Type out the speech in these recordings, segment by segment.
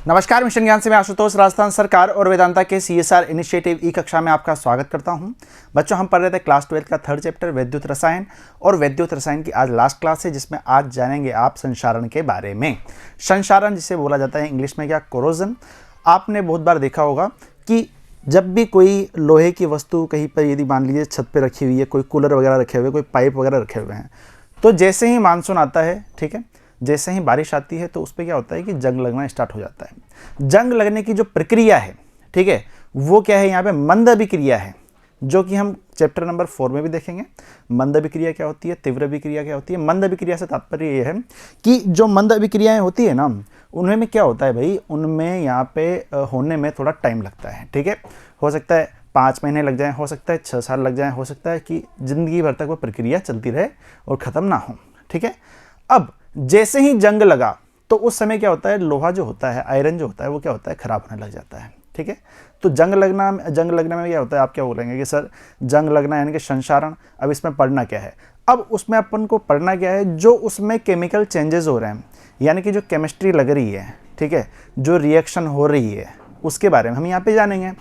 नमस्कार, मिशन ज्ञान से मैं आशुतोष राजस्थान सरकार और वेदांता के CSR इनिशिएटिव ई कक्षा में आपका स्वागत करता हूं। बच्चों, हम पढ़ रहे थे क्लास 12 का थर्ड चैप्टर विद्युत रसायन, और विद्युत रसायन की आज लास्ट क्लास है, जिसमें आज जानेंगे आप संक्षारण के बारे में। संक्षारण जिसे बोला जाता है इंग्लिश में क्या, कोरोजन। आपने बहुत बार देखा होगा कि जब भी कोई लोहे की वस्तु कहीं पर, यदि मान लीजिए छत पर रखी हुई है, कोई कूलर वगैरह रखे हुए, कोई पाइप वगैरह रखे हुए हैं, तो जैसे ही मानसून आता है, ठीक है, जैसे ही बारिश आती है, तो उस पर क्या होता है कि जंग लगना स्टार्ट हो जाता है। जंग लगने की जो प्रक्रिया है, ठीक है, वो क्या है, यहाँ पे मंद अभिक्रिया है, जो कि हम चैप्टर नंबर 4 में भी देखेंगे। मंद अभिक्रिया क्या होती है, तीव्र अभिक्रिया क्या होती है। मंद अभिक्रिया से तात्पर्य ये है कि जो मंद अभिक्रियाएं होती है ना, उनमें क्या होता है भाई, उनमें यहाँ पे होने में थोड़ा टाइम लगता है, ठीक है। हो सकता है 5 महीने लग जाए, हो सकता है 6 साल लग जाए, हो सकता है कि ज़िंदगी भर तक वो प्रक्रिया चलती रहे और ख़त्म ना हो, ठीक है। अब जैसे ही जंग लगा, तो उस समय क्या होता है, लोहा जो होता है, आयरन जो होता है, वो क्या होता है, खराब होने लग जाता है, ठीक है। तो जंग लगने में क्या होता है, आप क्या बोलेंगे कि सर जंग लगना यानी कि संक्षारण। अब इसमें पढ़ना क्या है, अब उसमें अपन को पढ़ना क्या है, जो उसमें केमिकल चेंजेस हो रहे हैं, यानी कि जो केमिस्ट्री लग रही है, ठीक है, जो रिएक्शन हो रही है, उसके बारे में हम यहाँ पे जानेंगे।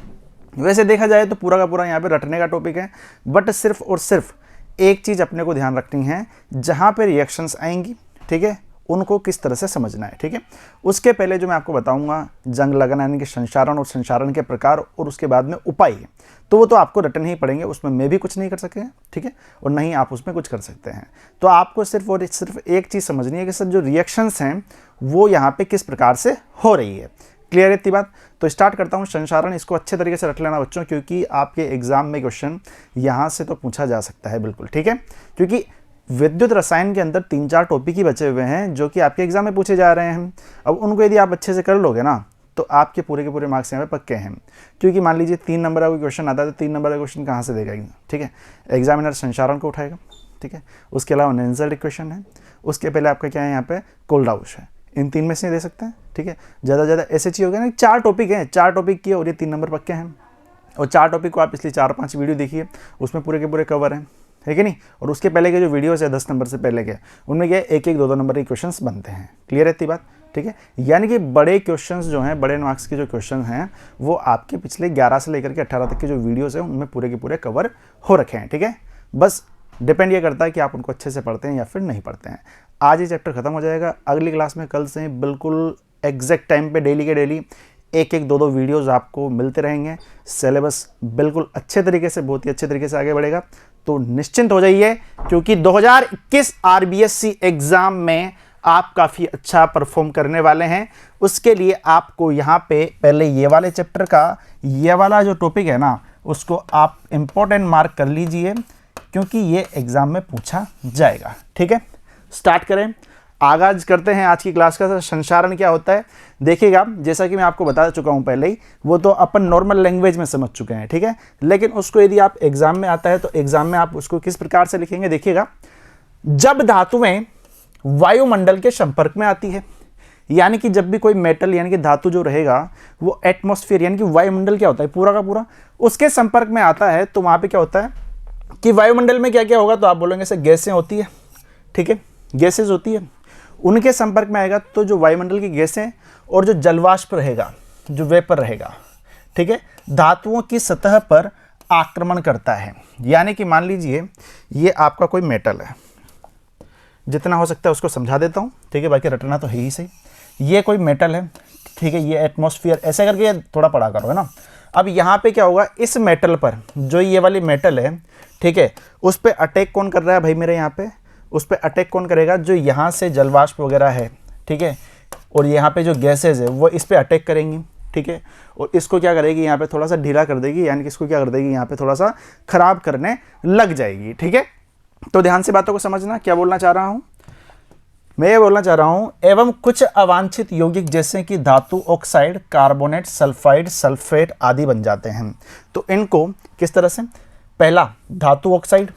वैसे देखा जाए तो पूरा का पूरा यहाँ पे रटने का टॉपिक है, बट सिर्फ और सिर्फ एक चीज़ अपने को ध्यान रखनी है, जहाँ पे रिएक्शंस आएंगी, ठीक है, उनको किस तरह से समझना है, ठीक है। उसके पहले जो मैं आपको बताऊंगा, जंग लगना यानी कि संक्षारण और संक्षारण के प्रकार, और उसके बाद में उपाय, तो वो तो आपको रटने ही पड़ेंगे, उसमें मैं भी कुछ नहीं कर सके, ठीक है, और नहीं आप उसमें कुछ कर सकते हैं। तो आपको सिर्फ और सिर्फ एक चीज़ समझनी है कि सर जो रिएक्शंस हैं वो यहाँ पे किस प्रकार से हो रही है। क्लियर है इतनी बात? तो स्टार्ट करता हूँ संक्षारण। इसको अच्छे तरीके से रख लेना बच्चों, क्योंकि आपके एग्जाम में क्वेश्चन यहाँ से तो पूछा जा सकता है, बिल्कुल, ठीक है। क्योंकि विद्युत रसायन के अंदर 3-4 टॉपिक ही बचे हुए हैं जो कि आपके एग्जाम में पूछे जा रहे हैं। अब उनको यदि आप अच्छे से कर लोगे ना, तो आपके पूरे के पूरे मार्क्स यहाँ पे पक्के हैं। क्योंकि मान लीजिए 3 नंबर का कोई क्वेश्चन आता है, तो 3 नंबर का क्वेश्चन कहाँ से देगा, ठीक है, एग्जामिनर संक्षारण को उठाएगा, ठीक है। उसके अलावा नेंजल इक्वेशन है, उसके पहले आपका क्या है, यहाँ पे कोल्डाउस है। इन 3 में से दे सकते हैं, ठीक है। ज़्यादा से ज़्यादा SHE हो गया ना, 4 टॉपिक हैं, 4 टॉपिक किए और ये 3 नंबर पक्के हैं। और 4 टॉपिक को आप इसलिए 4-5 वीडियो देखिए, उसमें पूरे के पूरे कवर हैं, है कि नहीं। और उसके पहले के जो वीडियोस है 10 नंबर से पहले के, उनमें क्या 1-1, 2-2 नंबर के क्वेश्चंस बनते हैं। क्लियर है इतनी बात, ठीक है। यानी कि बड़े क्वेश्चंस जो हैं, बड़े मार्क्स के जो क्वेश्चन हैं, वो आपके पिछले 11 से लेकर के 18 तक के जो वीडियोस हैं, उनमें पूरे के पूरे कवर हो रखे हैं, ठीक है। बस डिपेंड ये करता है कि आप उनको अच्छे से पढ़ते हैं या फिर नहीं पढ़ते हैं। आज ये चैप्टर खत्म हो जाएगा। अगली क्लास में कल से बिल्कुल एग्जैक्ट टाइम पे डेली के डेली 1-1, 2-2 वीडियोज़ आपको मिलते रहेंगे। सिलेबस बिल्कुल अच्छे तरीके से, बहुत ही अच्छे तरीके से आगे बढ़ेगा। तो निश्चिंत हो जाइए, क्योंकि 2021 RBSC एग्ज़ाम में आप काफ़ी अच्छा परफॉर्म करने वाले हैं। उसके लिए आपको यहाँ पे पहले ये वाले चैप्टर का ये वाला जो टॉपिक है ना, उसको आप इम्पोर्टेंट मार्क कर लीजिए, क्योंकि ये एग्ज़ाम में पूछा जाएगा, ठीक है। स्टार्ट करें, आगाज करते हैं आज की क्लास का। संक्षारण क्या होता है देखिएगा, जैसा कि मैं आपको बता चुका हूं पहले ही, वो तो अपन नॉर्मल लैंग्वेज में समझ चुके हैं, ठीक है। लेकिन उसको यदि आप एग्जाम में आता है, तो एग्जाम में आप उसको किस प्रकार से लिखेंगे, देखिएगा। जब धातुएं वायुमंडल के संपर्क में आती है, यानी कि जब भी कोई मेटल यानी कि धातु जो रहेगा, वो एटमॉस्फेयर यानी कि वायुमंडल क्या होता है पूरा का पूरा, उसके संपर्क में आता है, तो वहां पर क्या होता है कि वायुमंडल में क्या क्या होगा, तो आप बोलेंगे सर गैसें होती है, ठीक है, गैसेज होती है, उनके संपर्क में आएगा। तो जो वायुमंडल की गैसें और जो जलवाष्प रहेगा, जो वेपर रहेगा, ठीक है, धातुओं की सतह पर आक्रमण करता है। यानी कि मान लीजिए ये आपका कोई मेटल है, जितना हो सकता है उसको समझा देता हूँ, ठीक है, बाकी रटना तो है ही सही। ये कोई मेटल है, ठीक है, ये एटमॉस्फेयर, ऐसे करके थोड़ा पढ़ा करो, है ना। अब यहाँ पे क्या होगा, इस मेटल पर, जो ये वाली मेटल है, ठीक है, उस पर अटैक कौन कर रहा है भाई मेरे यहाँ पे, उस पर अटैक कौन करेगा, जो यहाँ से जलवाष्प वगैरह है, ठीक है, और यहाँ पे जो गैसेज है वो इस पर अटैक करेंगी, ठीक है, और इसको क्या करेगी, यहाँ पे थोड़ा सा ढीला कर देगी, यानी कि इसको क्या कर देगी, यहाँ पे थोड़ा सा खराब करने लग जाएगी, ठीक है। तो ध्यान से बातों को समझना, क्या बोलना चाह रहा हूँ मैं, ये बोलना चाह रहा हूँ, एवं कुछ अवांछित यौगिक जैसे कि धातु ऑक्साइड, कार्बोनेट, सल्फाइड, सल्फेट आदि बन जाते हैं। तो इनको किस तरह से, पहला धातु ऑक्साइड,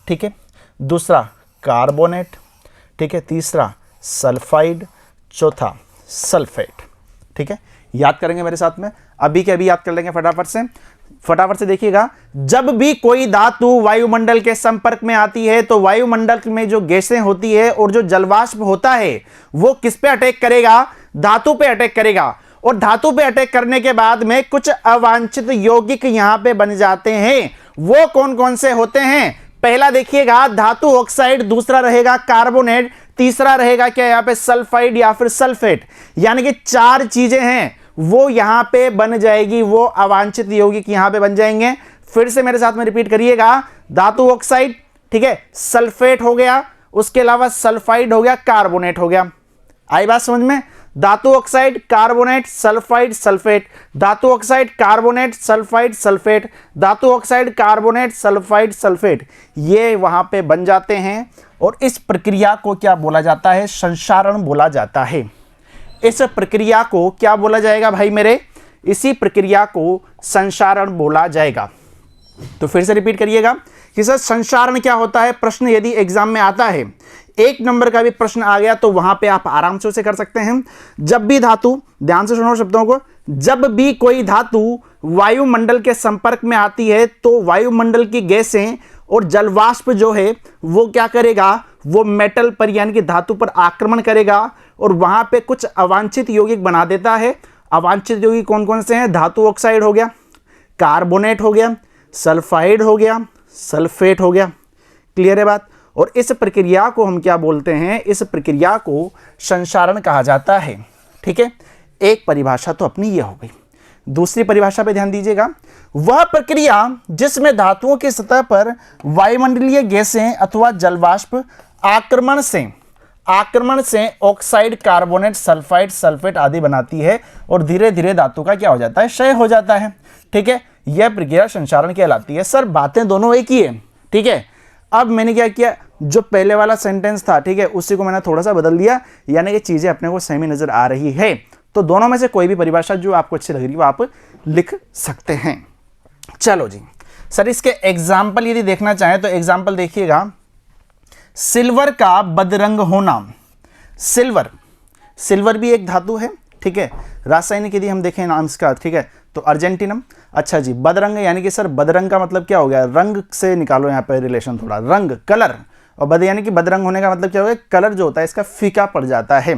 ठीक है, दूसरा कार्बोनेट, ठीक है, तीसरा सल्फाइड, चौथा सल्फेट, ठीक है। याद करेंगे मेरे साथ में, अभी के अभी याद कर लेंगे फटाफट से देखिएगा। जब भी कोई धातु वायुमंडल के संपर्क में आती है, तो वायुमंडल में जो गैसें होती है और जो जलवाष्प होता है, वो किस पे अटैक करेगा, धातु पे अटैक करेगा। और धातु पे अटैक करने के बाद में कुछ अवांछित यौगिक यहां पे बन जाते हैं। वो कौन कौन से होते हैं? पहला देखिएगा धातु ऑक्साइड, दूसरा रहेगा कार्बोनेट, तीसरा रहेगा क्या यहां पे सल्फाइड या फिर सल्फेट। यानी कि 4 चीजें हैं वो यहां पे बन जाएगी, वो अवांछित यौगिक यहां पे बन जाएंगे। फिर से मेरे साथ में रिपीट करिएगा, धातु ऑक्साइड, ठीक है, सल्फेट हो गया, उसके अलावा सल्फाइड हो गया, कार्बोनेट हो गया। आई बात समझ में? धातु ऑक्साइड, कार्बोनेट, सल्फाइड, सल्फेट, धातु ऑक्साइड, कार्बोनेट, सल्फाइड, सल्फेट, धातु ऑक्साइड, कार्बोनेट, सल्फाइड, सल्फेट, ये वहां पे बन जाते हैं। और इस प्रक्रिया को क्या बोला जाता है? संक्षारण बोला जाता है। इस प्रक्रिया को क्या बोला जाएगा भाई मेरे? इसी प्रक्रिया को संक्षारण बोला जाएगा। तो फिर से रिपीट करिएगा कि सर संक्षारण क्या होता है। प्रश्न यदि एग्जाम में आता है, 1 नंबर का भी प्रश्न आ गया तो वहां पे आप आराम से उसे कर सकते हैं। जब भी धातु, ध्यान से सुनो शब्दों को, जब भी कोई धातु वायुमंडल के संपर्क में आती है तो वायुमंडल की गैसें और जलवाष्प जो है वो क्या करेगा? वो मेटल पर यानी कि धातु पर आक्रमण करेगा और वहां पे कुछ अवांछित यौगिक बना देता है। अवांछित यौगिक कौन कौन से हैं? धातु ऑक्साइड हो गया, कार्बोनेट हो गया, सल्फाइड हो गया, सल्फेट हो गया। क्लियर है बात? और इस प्रक्रिया को हम क्या बोलते हैं? इस प्रक्रिया को संक्षारण कहा जाता है। ठीक है, एक परिभाषा तो अपनी ये हो गई। दूसरी परिभाषा पे ध्यान दीजिएगा, वह प्रक्रिया जिसमें धातुओं की सतह पर वायुमंडलीय गैसें अथवा जलवाष्प आक्रमण से ऑक्साइड, कार्बोनेट, सल्फाइड, सल्फेट आदि बनाती है और धीरे धीरे धातु का क्या हो जाता है? क्षय हो जाता है। ठीक है, यह प्रक्रिया संक्षारण कहलाती है। सर बातें दोनों एक ही है। ठीक है, अब मैंने क्या किया, जो पहले वाला सेंटेंस था, ठीक है, उसी को मैंने थोड़ा सा बदल दिया, यानी कि चीजें अपने को सेमी नजर आ रही है। तो दोनों में से कोई भी परिभाषा जो आपको अच्छी लग रही है वो आप लिख सकते हैं। चलो जी, सर इसके एग्जाम्पल यदि देखना चाहें तो एग्जाम्पल देखिएगा, सिल्वर का बदरंग होना। सिल्वर भी एक धातु है। ठीक है, रासायनिक यदि हम देखें नाम इसका, ठीक है, तो अर्जेंटिनम। अच्छा जी, बदरंग यानी कि सर बदरंग का मतलब क्या हो गया? रंग से निकालो यहाँ पे रिलेशन थोड़ा, रंग, कलर। और बद यानी कि बदरंग होने का मतलब क्या हो गया? कलर जो होता है इसका फीका पड़ जाता है,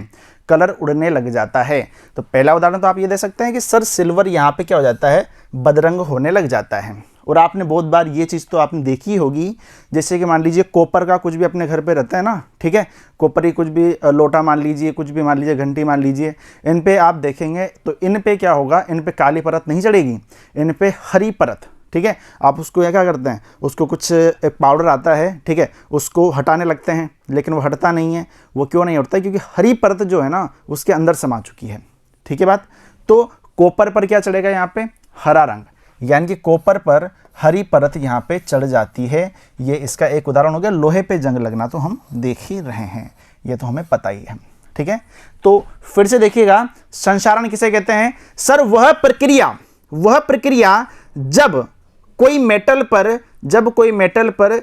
कलर उड़ने लग जाता है। तो पहला उदाहरण तो आप ये दे सकते हैं कि सर सिल्वर यहाँ पे क्या हो जाता है? बदरंग होने लग जाता है। और आपने बहुत बार ये चीज़ तो आपने देखी होगी, जैसे कि मान लीजिए कॉपर का कुछ भी अपने घर पे रहता है ना, ठीक है, कॉपर की कुछ भी लोटा मान लीजिए, कुछ भी मान लीजिए, घंटी मान लीजिए, इन पे आप देखेंगे तो इन पे क्या होगा? इन पे काली परत नहीं चढ़ेगी, इन पे हरी परत। ठीक है, आप उसको क्या करते हैं? उसको कुछ एक पाउडर आता है, ठीक है, उसको हटाने लगते हैं, लेकिन वो हटता नहीं है। वो क्यों नहीं हटता? क्योंकि हरी परत जो है ना उसके अंदर समा चुकी है। ठीक है बात? तो कॉपर पर क्या चढ़ेगा? यहाँ पे हरा रंग, यानी कि कॉपर पर हरी परत यहाँ पे चढ़ जाती है। ये इसका एक उदाहरण हो गया। लोहे पे जंग लगना तो हम देख ही रहे हैं, ये तो हमें पता ही है। ठीक है, तो फिर से देखिएगा, संक्षारण किसे कहते हैं? सर वह प्रक्रिया जब कोई मेटल पर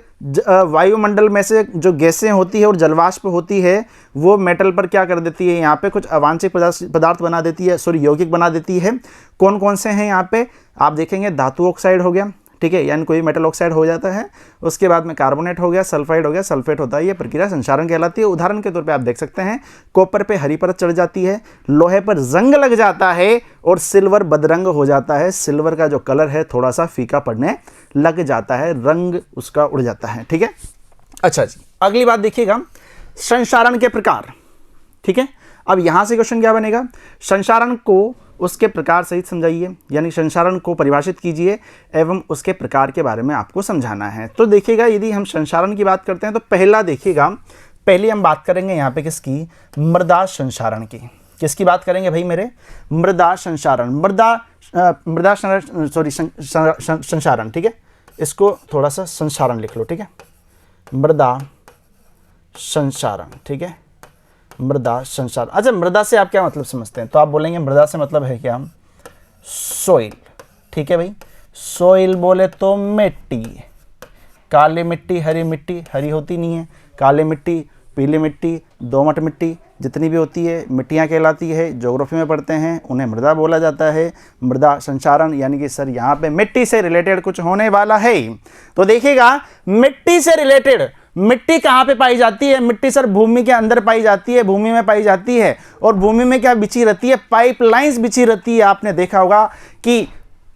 वायुमंडल में से जो गैसें होती है और जलवाष्प होती है वो मेटल पर क्या कर देती है? यहाँ पे कुछ अवांछित पदार्थ बना देती है, सॉरी यौगिक बना देती है। कौन कौन से हैं यहाँ पे? आप देखेंगे धातु ऑक्साइड हो गया, ठीक है, यानी कोई मेटल ऑक्साइड हो जाता है। उसके बाद में कार्बोनेट हो गया, सल्फाइड हो गया, सल्फेट होता है। ये प्रक्रिया संक्षारण कहलाती है। उदाहरण के तौर पे आप देख सकते हैं, कॉपर पे हरी परत चढ़ जाती है, लोहे पर जंग लग जाता है और सिल्वर बदरंग हो जाता है। सिल्वर का जो कलर है थोड़ा सा फीका पड़ने लग जाता है, रंग उसका उड़ जाता है। ठीक है, अच्छा जी, अगली बात देखिएगा, संक्षारण के प्रकार। ठीक है, अब यहां से क्वेश्चन क्या बनेगा? संक्षारण को उसके प्रकार सहित समझाइए, यानी संक्षारण को परिभाषित कीजिए एवं उसके प्रकार के बारे में आपको समझाना है। तो देखिएगा, यदि हम संक्षारण की बात करते हैं तो पहला देखिएगा, पहले हम बात करेंगे यहाँ पे किसकी? मृदा संक्षारण की। किसकी बात करेंगे भाई मेरे? मृदा संक्षारण। संक्षारण, ठीक है, इसको थोड़ा सा संक्षारण लिख लो। ठीक है, मृदा संक्षारण। ठीक है, मृदा संक्षारण। अच्छा, मृदा से आप क्या मतलब समझते हैं? तो आप बोलेंगे मृदा से मतलब है क्या? सोइल। ठीक है भाई, सोइल बोले तो मिट्टी, काली मिट्टी, हरी मिट्टी, हरी होती नहीं है, काली मिट्टी, पीली मिट्टी, दोमट मिट्टी, जितनी भी होती है मिट्टियाँ कहलाती है, ज्योग्राफी में पढ़ते हैं, उन्हें मृदा बोला जाता है। मृदा संक्षारण यानी कि सर यहाँ पे मिट्टी से रिलेटेड कुछ होने वाला है। तो देखिएगा, मिट्टी से रिलेटेड मिट्टी कहाँ पे पाई जाती है? मिट्टी सर भूमि के अंदर पाई जाती है, भूमि में पाई जाती है। और भूमि में क्या बिछी रहती है? पाइपलाइंस बिछी रहती है। आपने देखा होगा कि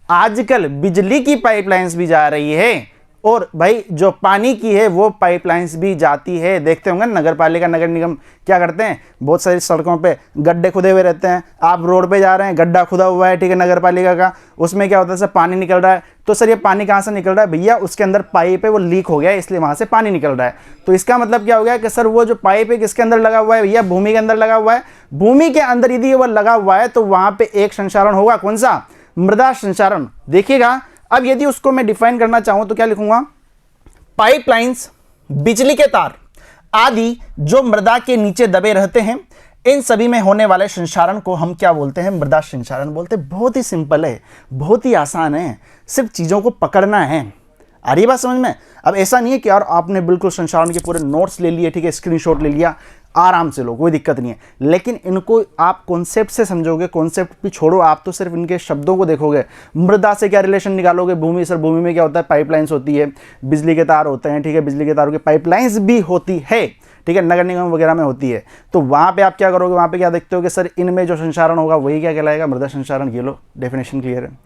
आजकल बिजली की पाइपलाइंस भी जा रही है और भाई जो पानी की है वो पाइपलाइंस भी जाती है। देखते होंगे नगर पालिका, नगर निगम क्या करते हैं, बहुत सारी सड़कों पे गड्ढे खुदे हुए रहते हैं। आप रोड पे जा रहे हैं, गड्ढा खुदा हुआ है, ठीक है, नगर पालिका का, उसमें क्या होता है सर, पानी निकल रहा है। तो सर ये पानी कहाँ से निकल रहा है? भैया उसके अंदर पाइप है, वो लीक हो गया है, इसलिए वहाँ से पानी निकल रहा है। तो इसका मतलब क्या हो गया कि सर वो जो पाइप है किसके अंदर लगा हुआ है? भैया भूमि के अंदर लगा हुआ है। भूमि के अंदर यदि वो लगा हुआ है तो वहाँ पे एक संचारण होगा, कौन सा? मृदा संचारण। देखिएगा, अब यदि उसको मैं डिफाइन करना चाहूं तो क्या लिखूंगा? पाइपलाइंस, बिजली के तार आदि जो मृदा के नीचे दबे रहते हैं, इन सभी में होने वाले संचारण को हम क्या बोलते हैं? मृदा संचारण बोलते हैं। बहुत ही सिंपल है, बहुत ही आसान है, सिर्फ चीजों को पकड़ना है। आ रही बात समझ में? अब ऐसा नहीं है कि यार आपने बिल्कुल संचारण के पूरे नोट्स ले लिए, ठीक है, स्क्रीनशॉट ले लिया, आराम से लो, कोई दिक्कत नहीं है। लेकिन इनको आप कॉन्सेप्ट से समझोगे, कॉन्सेप्ट भी छोड़ो, आप तो सिर्फ इनके शब्दों को देखोगे। मृदा से क्या रिलेशन निकालोगे? भूमि, सर भूमि में क्या होता है? पाइपलाइंस होती है, बिजली के तार होते हैं, ठीक है, बिजली के तारों की पाइपलाइंस भी होती है, ठीक है, नगर निगम वगैरह में होती है। तो वहाँ पे आप क्या करोगे? वहाँ पे क्या देखते हो कि सर इनमें जो संचारण होगा वही क्या कहलाएगा? मृदा संचारण। ये लो, डेफिनेशन क्लियर है।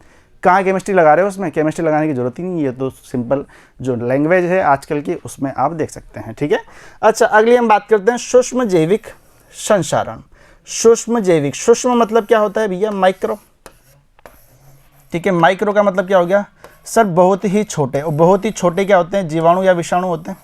कहाँ केमिस्ट्री लगा रहे हो? उसमें केमिस्ट्री लगाने की जरूरत ही नहीं है, ये तो सिंपल जो लैंग्वेज है आजकल की उसमें आप देख सकते हैं, ठीक है। अच्छा, अगली हम बात करते हैं सूक्ष्म जैविक संचारण। सूक्ष्म जैविक, सूक्ष्म मतलब क्या होता है भैया? माइक्रो, ठीक है। माइक्रो का मतलब क्या हो गया सर? बहुत ही छोटे। और बहुत ही छोटे क्या होते हैं? जीवाणु या विषाणु होते हैं,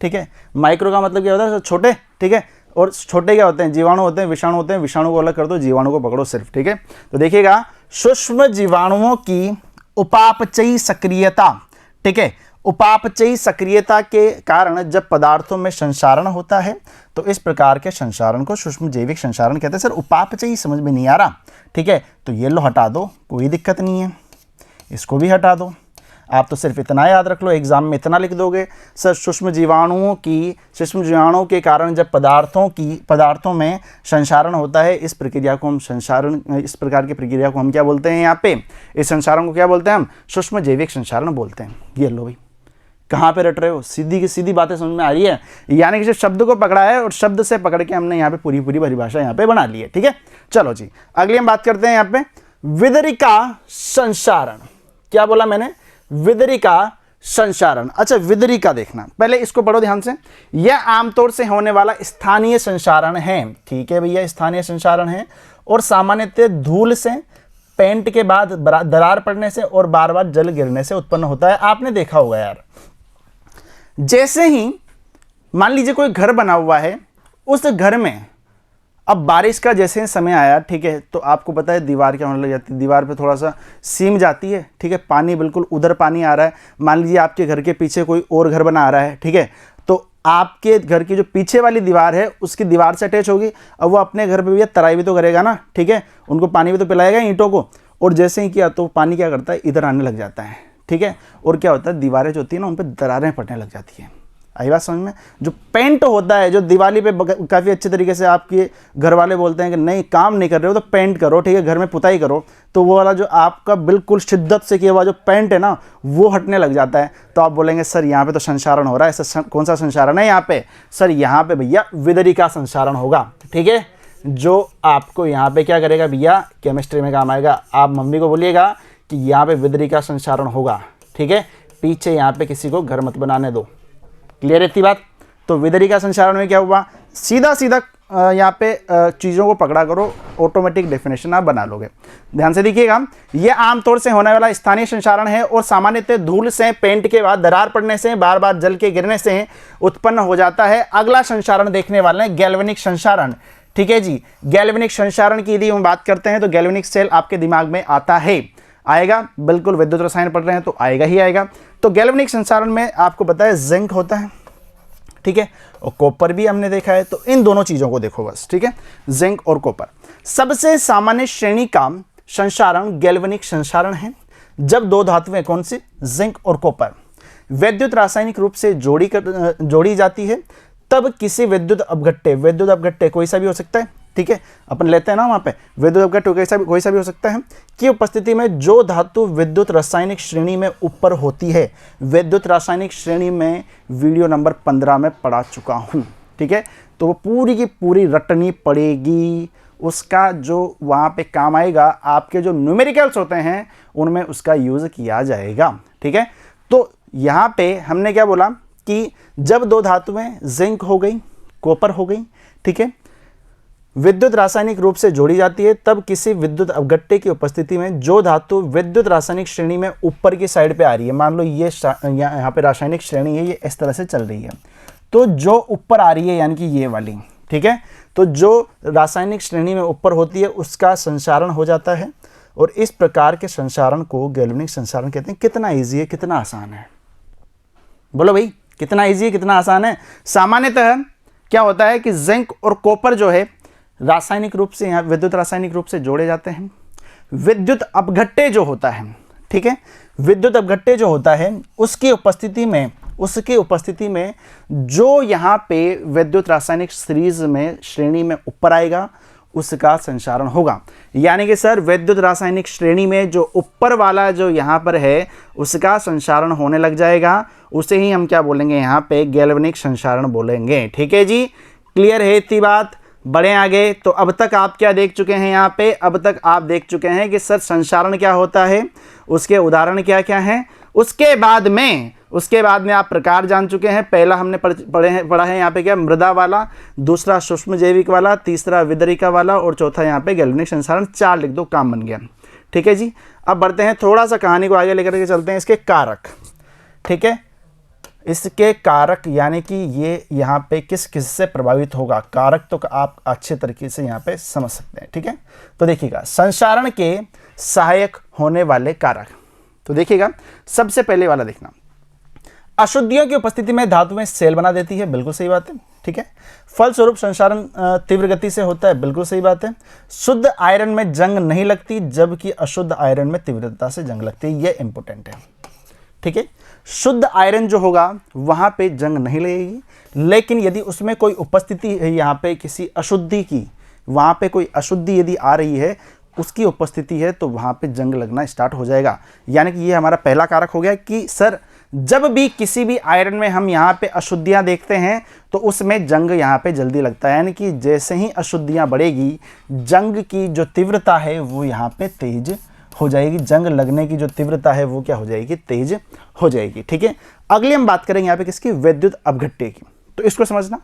ठीक है। माइक्रो का मतलब क्या होता है सर? छोटे, ठीक है। और छोटे क्या होते हैं? जीवाणु होते हैं, विषाणु होते हैं। विषाणु को अलग कर दो, जीवाणु को पकड़ो सिर्फ, ठीक है। तो देखिएगा, सूक्ष्म जीवाणुओं की उपापचयी सक्रियता, ठीक है, उपापचयी सक्रियता के कारण जब पदार्थों में संचारण होता है तो इस प्रकार के संचारण को सूक्ष्म जैविक संचारण कहते हैं। सर उपापचयी समझ में नहीं आ रहा, ठीक है, तो ये लो हटा दो, कोई दिक्कत नहीं है, इसको भी हटा दो। आप तो सिर्फ इतना याद रख लो, एग्जाम में इतना लिख दोगे सर, सूक्ष्म जीवाणुओं के कारण जब पदार्थों में संचारण होता है, इस प्रक्रिया को हम संचारण, इस प्रकार की प्रक्रिया को हम क्या बोलते हैं? यहाँ पे इस संचारण को क्या बोलते हैं? हम सूक्ष्म जैविक संचारण बोलते हैं। ये लो भाई, कहाँ पे रट रहे हो? सीधी की सीधी बातें समझ में आ रही है? यानी कि सिर्फ शब्द को पकड़ा है और शब्द से पकड़ के हमने यहाँ पे पूरी परिभाषा यहाँ पे बना ली है, ठीक है। चलो जी, अगली हम बात करते हैं यहाँ पे विदरिका संचारण। क्या बोला मैंने? विदरिका संचारण। अच्छा, विदरिका देखना, पहले इसको पढ़ो ध्यान से। यह आमतौर से होने वाला स्थानीय संचारण है, ठीक है भैया, स्थानीय संचारण है और सामान्यतः धूल से, पेंट के बाद दरार पड़ने से और बार बार जल गिरने से उत्पन्न होता है। आपने देखा होगा यार, जैसे ही मान लीजिए कोई घर बना हुआ है, उस घर में अब बारिश का जैसे समय आया, ठीक है, तो आपको पता है दीवार क्या होने लग जाती है? दीवार पे थोड़ा सा सीम जाती है, ठीक है, पानी बिल्कुल उधर पानी आ रहा है। मान लीजिए आपके घर के पीछे कोई और घर बना रहा है, ठीक है, तो आपके घर की जो पीछे वाली दीवार है उसकी दीवार से अटैच होगी। अब वो अपने घर पे भी तराई भी तो करेगा ना, ठीक है, उनको पानी भी तो पिलाएगा ईंटों को। और जैसे ही किया तो पानी क्या करता है? इधर आने लग जाता है, ठीक है, और क्या होता है? दीवारें जो होती है ना, उन पर दरारें पड़ने लग जाती है। आई बात समझ में? जो पेंट होता है, जो दीवाली पे काफ़ी अच्छे तरीके से आपके घर वाले बोलते हैं कि नहीं काम नहीं कर रहे हो तो पेंट करो, ठीक है, घर में पुताई करो, तो वो वाला जो आपका बिल्कुल शिद्दत से किया हुआ जो पेंट है ना, वो हटने लग जाता है। तो आप बोलेंगे सर यहाँ पे तो संचारण हो रहा है, सर कौन सा संचारण है यहाँ पे? सर यहाँ पे भैया विदरिका संचारण होगा, ठीक है, जो आपको यहाँ पे क्या करेगा भैया? केमिस्ट्री में काम आएगा। आप मम्मी को बोलिएगा कि यहाँ पे विदरिका संचारण होगा, ठीक है, पीछे यहाँ पे किसी को घर मत बनाने दो। क्लियर है इतनी बात? तो विदरिका संचारण में क्या हुआ? सीधा सीधा यहाँ पे चीज़ों को पकड़ा करो, ऑटोमेटिक डेफिनेशन आप बना लोगे। ध्यान से देखिएगा, यह आमतौर से होने वाला स्थानीय संचारण है और सामान्यतः धूल से, पेंट के बाद दरार पड़ने से, बार बार जल के गिरने से उत्पन्न हो जाता है। अगला संचारण देखने वाले हैं गैल्वेनिक संचारण, ठीक है जी। गैल्वेनिक संचारण की यदि हम बात करते हैं तो गैल्वेनिक सेल आपके दिमाग में आता है, आएगा, बिल्कुल विद्युत रसायन पढ़ रहे हैं तो आएगा ही आएगा। तो गैल्वेनिक संचारण में आपको पता है जिंक होता है, ठीक है, और कॉपर भी हमने देखा है। तो इन दोनों चीजों को देखो बस, ठीक है, जिंक और कॉपर। सबसे सामान्य श्रेणी का संचारण गैल्वेनिक संचारण है जब दो धातुएं, कौन सी? जिंक और कॉपर, विद्युत रासायनिक रूप से जोड़ी जाती है, तब किसी विद्युत अपघट्य कोई सा भी हो सकता है, ठीक है, अपन लेते हैं ना वहाँ पे विद्युत अपघट्य कोई सा भी हो सकता है, की उपस्थिति में जो धातु विद्युत रासायनिक श्रेणी में ऊपर होती है। विद्युत रासायनिक श्रेणी में वीडियो नंबर 15 में पढ़ा चुका हूँ, ठीक है। तो वो पूरी की पूरी रटनी पड़ेगी, उसका जो वहाँ पे काम आएगा, आपके जो न्यूमेरिकल्स होते हैं उनमें उसका यूज़ किया जाएगा, ठीक है। तो यहाँ पे हमने क्या बोला कि जब दो धातुएं जिंक हो गई, कॉपर हो गई, ठीक है, विद्युत रासायनिक रूप से जोड़ी जाती है, तब किसी विद्युत अपघट्य की उपस्थिति में जो धातु विद्युत रासायनिक श्रेणी में ऊपर की साइड पे आ रही है, मान लो ये यहाँ पे रासायनिक श्रेणी है, ये इस तरह से चल रही है, तो जो ऊपर आ रही है यानी कि ये वाली, ठीक है, तो जो रासायनिक श्रेणी में ऊपर होती है उसका संचारण हो जाता है, और इस प्रकार के संचारण को गैल्वेनिक संचारण कहते हैं। कितना ईजी है, कितना आसान है, बोलो भाई, कितना ईजी है, कितना आसान है। सामान्यतः क्या होता है कि जिंक और कॉपर जो है रासायनिक रूप से, यहाँ विद्युत रासायनिक रूप से जोड़े जाते हैं। विद्युत अपघट्य जो होता है, ठीक है, विद्युत अपघट्य जो होता है उसकी उपस्थिति में जो यहाँ पे विद्युत रासायनिक सीरीज में श्रेणी में ऊपर आएगा उसका संचारण होगा। यानी कि सर विद्युत रासायनिक श्रेणी में जो ऊपर वाला जो यहाँ पर है उसका संचारण होने लग जाएगा, उसे ही हम क्या बोलेंगे, यहाँ पे गैल्वेनिक संचारण बोलेंगे, ठीक है जी। क्लियर है इतनी बात, बढ़े आगे। तो अब तक आप क्या देख चुके हैं, यहाँ पे अब तक आप देख चुके हैं कि सर संचारण क्या होता है, उसके उदाहरण क्या क्या हैं। उसके बाद में आप प्रकार जान चुके हैं। पहला हमने पढ़ा है यहाँ पे क्या, मृदा वाला, दूसरा सूक्ष्म जैविक वाला, तीसरा विदरिका वाला, और चौथा यहाँ पे गैल्वेनिक संचारण। 4 लिख दो, काम बन गया, ठीक है जी। अब बढ़ते हैं, थोड़ा सा कहानी को आगे लेकर के चलते हैं। इसके कारक, ठीक है, इसके कारक यानी कि ये यहाँ पे किस किस से प्रभावित होगा, कारक तो आप अच्छे तरीके से यहाँ पे समझ सकते हैं, ठीक है। तो देखिएगा संचारण के सहायक होने वाले कारक, तो देखिएगा सबसे पहले वाला देखना, अशुद्धियों की उपस्थिति में धातुएं सेल बना देती है, बिल्कुल सही बात है, ठीक है। फलस्वरूप संचारण तीव्र गति से होता है, बिल्कुल सही बात है। शुद्ध आयरन में जंग नहीं लगती, जबकि अशुद्ध आयरन में तीव्रता से जंग लगती है, ये इंपॉर्टेंट है, ठीक है। शुद्ध आयरन जो होगा वहां पे जंग नहीं लगेगी, लेकिन यदि उसमें कोई उपस्थिति है यहाँ पे किसी अशुद्धि की, वहां पे कोई अशुद्धि यदि आ रही है, उसकी उपस्थिति है, तो वहां पे जंग लगना स्टार्ट हो जाएगा। यानी कि ये हमारा पहला कारक हो गया कि सर जब भी किसी भी आयरन में हम यहाँ पे अशुद्धियाँ देखते हैं तो उसमें जंग यहाँ पे जल्दी लगता है। यानी कि जैसे ही अशुद्धियाँ बढ़ेगी, जंग की जो तीव्रता है वो यहाँ पे तेज हो जाएगी, जंग लगने की जो तीव्रता है वो क्या हो जाएगी, तेज हो जाएगी, ठीक है। अगली हम बात करेंगे यहाँ पे किसकी, विद्युत अपघट्य की। तो इसको समझना,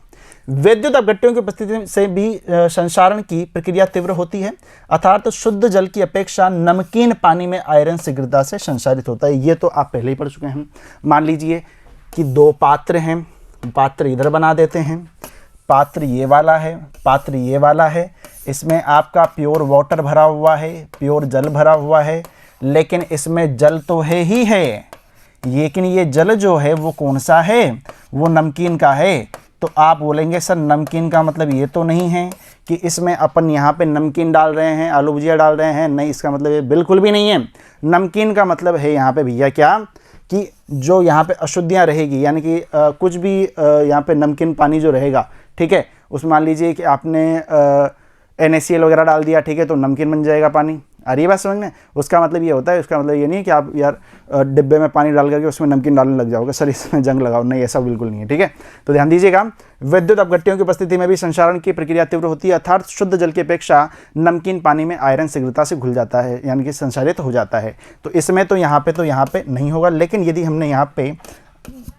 विद्युत अपघट्यों की उपस्थिति से भी संचारण की प्रक्रिया तीव्र होती है, अर्थात शुद्ध जल की अपेक्षा नमकीन पानी में आयरन शीघ्रता से संचारित होता है। ये तो आप पहले ही पढ़ चुके हैं। मान लीजिए कि 2 पात्र हैं, पात्र इधर बना देते हैं, पात्र ये वाला है, पात्र ये वाला है, इसमें आपका प्योर वाटर भरा हुआ है, प्योर जल भरा हुआ है, लेकिन इसमें जल तो है ही है, लेकिन ये जल जो है वो कौन सा है, वो नमकीन का है। तो आप बोलेंगे सर नमकीन का मतलब ये तो नहीं है कि इसमें अपन यहाँ पे नमकीन डाल रहे हैं, आलू भुजिया डाल रहे हैं, नहीं, इसका मतलब ये बिल्कुल भी नहीं है। नमकीन का मतलब है यहाँ पे भैया क्या, कि जो यहाँ पे अशुद्धियाँ रहेगी, यानी कि कुछ भी यहाँ पे नमकीन पानी जो रहेगा, ठीक है, उसमें मान लीजिए कि आपने NaCl वगैरह डाल दिया, ठीक है, तो नमकीन बन जाएगा पानी। आ रही है बात समझ में? उसका मतलब ये होता है, उसका मतलब ये नहीं है कि आप यार डिब्बे में पानी डाल करके उसमें नमकीन डालने लग जाओगे, सर इसमें जंग लगाओ, नहीं, ऐसा बिल्कुल नहीं है, ठीक है। तो ध्यान दीजिएगा, विद्युत अपघट्यों की उपस्थिति में भी संचारण की प्रक्रिया तीव्र होती है, अर्थात शुद्ध जल की अपेक्षा नमकीन पानी में आयरन शीघ्रता से घुल जाता है, यानी कि संचारित हो जाता है। तो इसमें तो यहाँ पे नहीं होगा, लेकिन यदि हमने यहाँ पे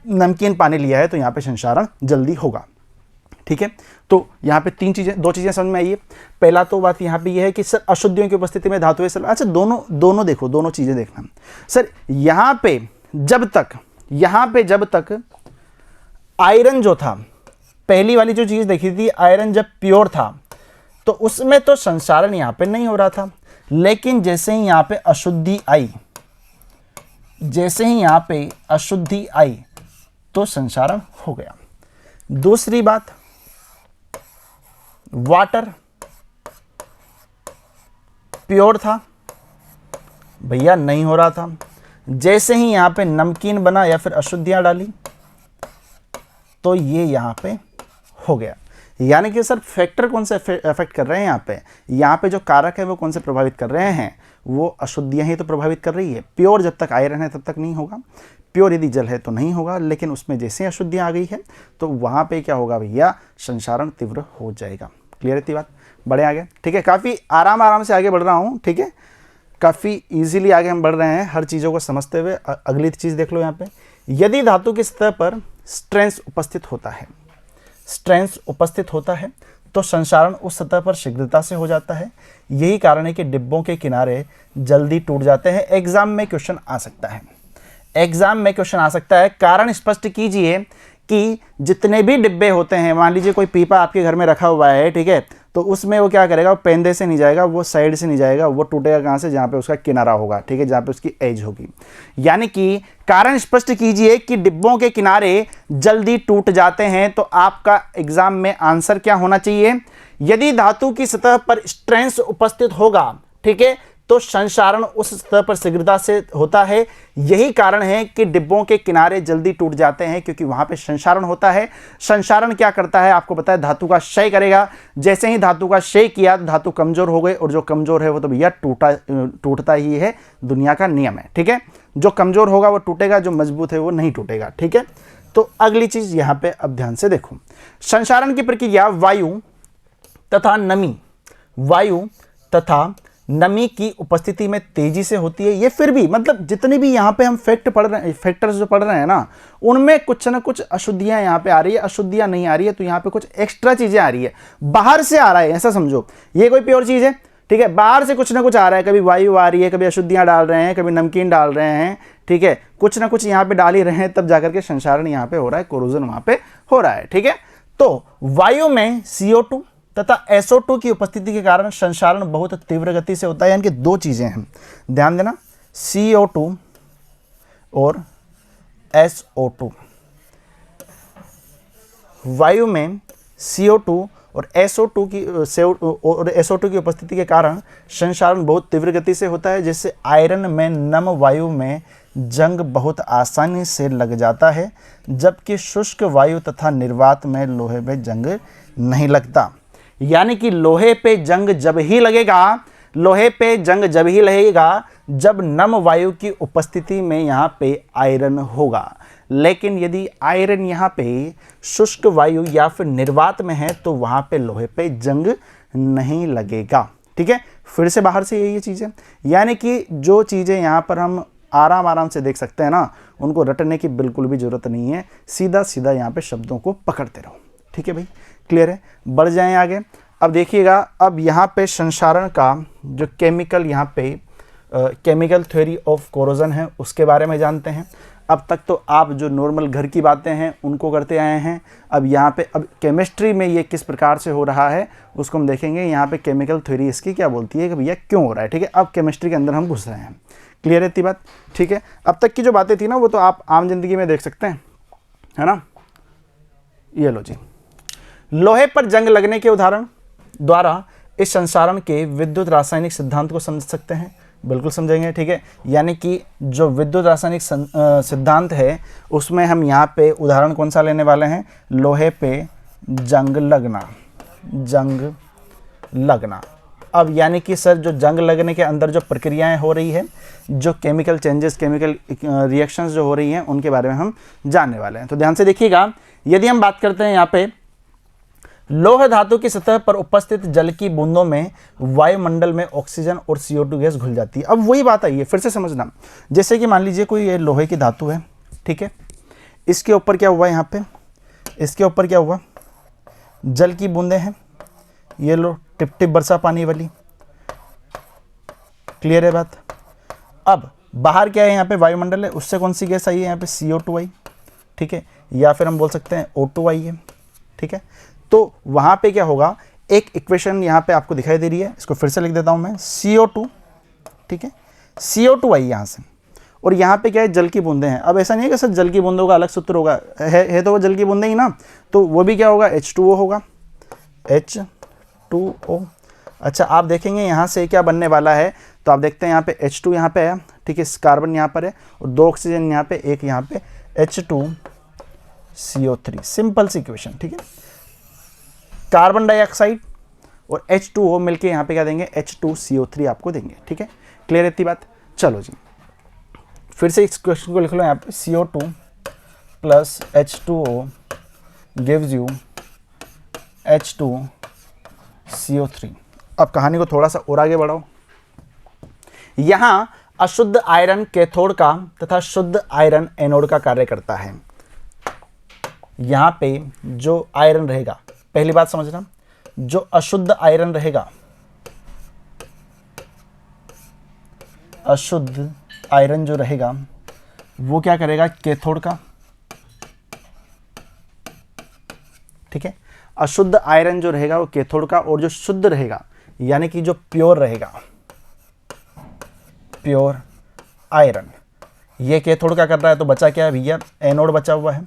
नमकीन पानी लिया है तो यहाँ पे संचारण जल्दी होगा, ठीक है। तो यहाँ पे 2 चीज़ें समझ में आई है। पहला तो बात यहाँ पे ये है कि सर अशुद्धियों की उपस्थिति में धातुएं सेल, अच्छा दोनों देखो, दोनों चीज़ें देखना सर। यहाँ पे जब तक आयरन जो था, पहली वाली जो चीज़ देखी थी, आयरन जब प्योर था तो उसमें तो संचारण यहाँ पे नहीं हो रहा था, लेकिन जैसे ही यहाँ पे अशुद्धि आई तो संचारण हो गया। दूसरी बात, वाटर प्योर था भैया, नहीं हो रहा था, जैसे ही यहाँ पे नमकीन बना या फिर अशुद्धियाँ डाली तो ये यहाँ पे हो गया। यानी कि सर फैक्टर कौन से अफेक्ट कर रहे हैं यहाँ पे जो कारक है वो कौन से प्रभावित कर रहे हैं, वो अशुद्धियाँ ही तो प्रभावित कर रही है। प्योर जब तक आयरन है तब तक नहीं होगा, प्योर यदि जल है तो नहीं होगा, लेकिन उसमें जैसे अशुद्धियाँ आ गई है तो वहाँ पे क्या होगा भैया, संक्षारण तीव्र हो जाएगा। क्लियर है बात, बढ़े आगे, ठीक है। काफ़ी आराम से आगे बढ़ रहा हूँ, ठीक है, काफ़ी इजीली आगे हम बढ़ रहे हैं हर चीज़ों को समझते हुए। अगली चीज़ देख लो यहाँ पे, यदि धातु की सतह पर स्ट्रेंस उपस्थित होता है, स्ट्रेंस उपस्थित होता है तो संक्षारण उस सतह पर शीघ्रता से हो जाता है। यही कारण है कि डिब्बों के किनारे जल्दी टूट जाते हैं। एग्जाम में क्वेश्चन आ सकता है, एग्जाम में क्वेश्चन आ सकता है। कारण स्पष्ट कीजिए कि जितने भी डिब्बे होते हैं, मान लीजिए कोई पीपा आपके घर में रखा हुआ है, ठीक है, तो उसमें वो क्या करेगा, वो पेंदे से नहीं जाएगा, वो साइड से नहीं जाएगा, वो टूटेगा कहाँ से, जहाँ पे उसका किनारा होगा, ठीक है, जहाँ पे उसकी एज होगी। यानी कि कारण स्पष्ट कीजिए कि डिब्बों के किनारे जल्दी टूट जाते हैं। तो आपका एग्जाम में आंसर क्या होना चाहिए, यदि धातु की सतह पर स्ट्रेंस उपस्थित होगा, ठीक है, तो संक्षारण उस सतह पर शीघ्रता से होता है। यही कारण है कि डिब्बों के किनारे जल्दी टूट जाते हैं, क्योंकि वहां पे संक्षारण होता है। संक्षारण क्या करता है, आपको पता है, धातु का क्षय करेगा। जैसे ही धातु का क्षय किया तो धातु कमजोर हो गई, और जो कमजोर है वो तो भैया टूटता ही है, दुनिया का नियम है, ठीक है। जो कमजोर होगा वो टूटेगा, जो मजबूत है वो नहीं टूटेगा, ठीक है। तो अगली चीज यहां पर अब ध्यान से देखो, संक्षारण की प्रक्रिया वायु तथा नमी की उपस्थिति में तेजी से होती है। ये फिर भी मतलब जितनी भी यहाँ पे हम फैक्टर्स जो पढ़ रहे हैं ना, उनमें कुछ ना कुछ अशुद्धियाँ यहाँ पे आ रही है, अशुद्धियाँ नहीं आ रही है, तो यहाँ पे कुछ एक्स्ट्रा चीज़ें आ रही है, बाहर से आ रहा है, ऐसा समझो। ये कोई प्योर चीज़ है, ठीक है, बाहर से कुछ ना कुछ आ रहा है, कभी वायु आ रही है, कभी अशुद्धियाँ डाल रहे हैं, कभी नमकीन डाल रहे हैं, ठीक है, कुछ ना कुछ यहाँ पे डाल ही रहे हैं, तब जाकर के संक्षारण यहाँ पे हो रहा है, कोरोजन वहाँ पे हो रहा है, ठीक है। तो वायु में CO2 तथा SO2 की उपस्थिति के कारण संक्षारण बहुत तीव्र गति से होता है। यानी कि दो चीजें हैं, ध्यान देना, CO2 और SO2। वायु में CO2 और SO2 की उपस्थिति के कारण संक्षारण बहुत तीव्र गति से होता है, जिससे आयरन में नम वायु में जंग बहुत आसानी से लग जाता है, जबकि शुष्क वायु तथा निर्वात में लोहे में जंग नहीं लगता। यानी कि लोहे पे जंग जब ही लगेगा जब नम वायु की उपस्थिति में यहाँ पे आयरन होगा। लेकिन यदि आयरन यहाँ पे शुष्क वायु या फिर निर्वात में है तो वहाँ पे लोहे पे जंग नहीं लगेगा, ठीक है। फिर से बाहर से ये चीज़ें, यानी कि जो चीज़ें यहाँ पर हम आराम से देख सकते हैं ना, उनको रटने की बिल्कुल भी जरूरत नहीं है, सीधा सीधा यहाँ पे शब्दों को पकड़ते रहो, ठीक है भाई, क्लियर है। बढ़ जाएं आगे। अब देखिएगा, अब यहाँ पे संक्षारण का जो केमिकल यहाँ पे केमिकल थ्योरी ऑफ कोरोजन है उसके बारे में जानते हैं। अब तक तो आप जो नॉर्मल घर की बातें हैं उनको करते आए हैं। अब यहाँ पे अब केमिस्ट्री में ये किस प्रकार से हो रहा है उसको हम देखेंगे। यहाँ पे केमिकल थ्योरी इसकी क्या बोलती है कि भैया क्यों हो रहा है, ठीक है। अब केमिस्ट्री के अंदर हम घुस रहे हैं, क्लियर है इतनी बात, ठीक है। अब तक की जो बातें थी ना वो तो आप आम जिंदगी में देख सकते हैं, है ना। ये लो जी, लोहे पर जंग लगने के उदाहरण द्वारा इस संक्षारण के विद्युत रासायनिक सिद्धांत को समझ सकते हैं। बिल्कुल समझेंगे, ठीक है। यानी कि जो विद्युत रासायनिक सिद्धांत है उसमें हम यहाँ पे उदाहरण कौन सा लेने वाले हैं, लोहे पे जंग लगना। अब यानी कि सर जो जंग लगने के अंदर जो प्रक्रियाएं हो रही है, जो केमिकल चेंजेस, केमिकल रिएक्शंस जो हो रही हैं उनके बारे में हम जानने वाले हैं। तो ध्यान से देखिएगा, यदि हम बात करते हैं यहाँ पे लोह धातु की सतह पर उपस्थित जल की बूंदों में वायुमंडल में ऑक्सीजन और CO2 गैस घुल जाती है। अब वही बात आई है, फिर से समझना। जैसे कि मान लीजिए कोई ये लोहे की धातु है, ठीक है, इसके ऊपर क्या हुआ, यहाँ पे इसके ऊपर क्या हुआ, जल की बूंदें हैं, ये लो टिप टिप बरसा पानी वाली, क्लियर है बात। अब बाहर क्या है, यहाँ पे वायुमंडल है, उससे कौन सी गैस आई है, यहाँ पे CO2 आई, ठीक है, या फिर हम बोल सकते हैं O2 आई है, ठीक है। तो वहां पे क्या होगा, एक इक्वेशन यहां पे आपको दिखाई दे रही है, इसको फिर से लिख देता हूं मैं, CO2, ठीक है, CO2 आई यहां से, और यहां पे क्या है, जल की बूंदें हैं। अब ऐसा नहीं है कि सर जल की बूंदों का अलग सूत्र होगा, है तो वो जल की बूंदें ही ना, तो वो भी क्या होगा, H2O होगा, H2O। अच्छा, आप देखेंगे यहां से क्या बनने वाला है, तो आप देखते हैं यहाँ पे H2 यहाँ पे है, ठीक है, कार्बन यहाँ पर है और 2 ऑक्सीजन यहाँ पे, एक यहाँ पे H2CO3, सिंपल सी इक्वेशन, ठीक है। कार्बन डाइऑक्साइड और H2O मिलके यहाँ पे क्या देंगे, H2CO3 आपको देंगे। ठीक है, क्लियर है इतनी बात। चलो जी, फिर से इस क्वेश्चन को लिख लो यहाँ पे, CO2 plus H2O gives you H2CO3। अब कहानी को थोड़ा सा और आगे बढ़ाओ। यहाँ अशुद्ध आयरन कैथोड का तथा शुद्ध आयरन एनोड का कार्य करता है। यहाँ पे जो आयरन रहेगा, पहली बात समझना, जो अशुद्ध आयरन रहेगा, अशुद्ध आयरन जो रहेगा वो क्या करेगा, कैथोड का। ठीक है, अशुद्ध आयरन जो रहेगा वो कैथोड का, और जो शुद्ध रहेगा यानी कि जो प्योर रहेगा, प्योर आयरन, ये कैथोड का कर रहा है। तो बचा क्या है भैया, एनोड बचा हुआ है।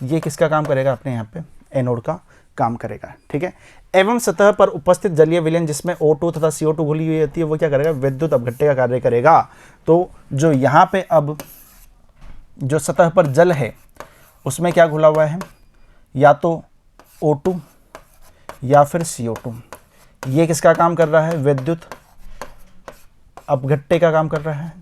ये किसका काम करेगा, अपने यहाँ पे एनोड का काम करेगा। ठीक है, एवं सतह पर उपस्थित जलीय विलयन जिसमें O2 तथा CO2 घुली हुई होती है वो क्या करेगा, विद्युत अपघट्य का कार्य करेगा। तो जो यहाँ पे अब जो सतह पर जल है उसमें क्या घुला हुआ है, या तो O2 या फिर CO2। ये किसका काम कर रहा है, विद्युत अपघट्य का काम कर रहा है।